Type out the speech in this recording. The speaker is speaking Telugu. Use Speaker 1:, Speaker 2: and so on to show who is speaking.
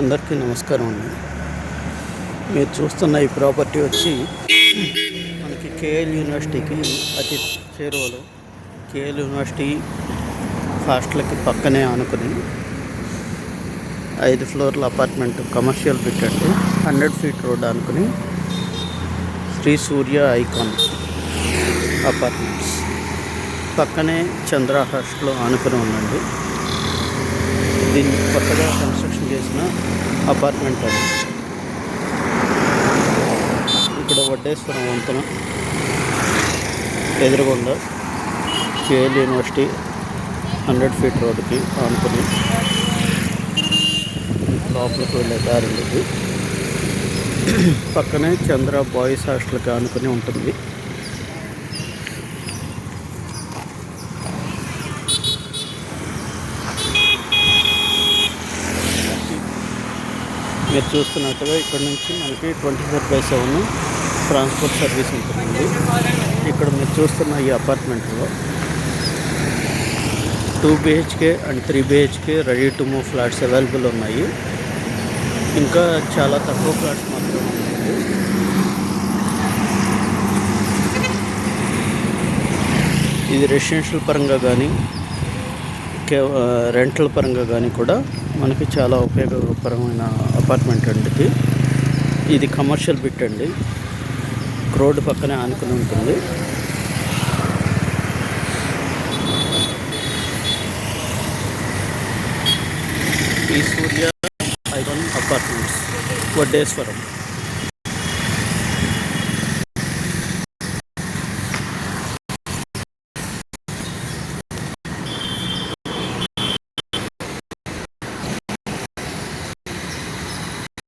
Speaker 1: అందరికీ నమస్కారం అండి. మీరు చూస్తున్న ఈ ప్రాపర్టీ వచ్చి మనకి కేఎల్ యూనివర్సిటీకి అతి చేరువలో, కేఎల్ యూనివర్సిటీ హాస్టల్కి పక్కనే ఆనుకుని 5 ఫ్లోర్ల అపార్ట్మెంట్, కమర్షియల్ బిట్ అండి. 100 ఫీట్ రోడ్ ఆనుకుని శ్రీ సూర్య ఐకాన్ అపార్ట్మెంట్స్ పక్కనే చంద్ర హాస్టల్ ఆనుకుని ఉందండి. దీన్ని కొత్తగా కన్స్ట్రక్షన్ చేసిన అపార్ట్మెంట్ అది. ఇక్కడ వడ్డేశ్వరం వంతెన ఎదురుగుండా కేఎల్ యూనివర్సిటీ 100 ఫీట్ రోడ్డుకి ఆనుకుని లోపలికి వెళ్ళే దారి ఉంది. పక్కనే చంద్ర బాయ్స్ హాస్టల్కి ఆనుకుని ఉంటుంది. మీరు చూస్తున్నట్టుగా ఇక్కడ నుంచి మనకి 24/7 ట్రాన్స్పోర్ట్ సర్వీస్ ఉంటుందండి. ఇక్కడ మీరు చూస్తున్న ఈ అపార్ట్మెంట్లో 2 BHK and 3 BHK ready to move flats available ఉన్నాయి. ఇంకా చాలా తక్కువ ఫ్లాట్స్ మాత్రమే ఉన్నాయి. ఇది రెసిడెన్షియల్ పరంగా కానీ రెంటల్ పరంగా కానీ కూడా మనకి చాలా ఉపయోగకరమైన అపార్ట్మెంట్ అండి. ఇది కమర్షియల్ బిట్ అండి. రోడ్డు పక్కనే ఆనుకుని ఉంటుంది. ఈ సూర్య ఐకాన్ అపార్ట్మెంట్స్, వడ్డేశ్వరం.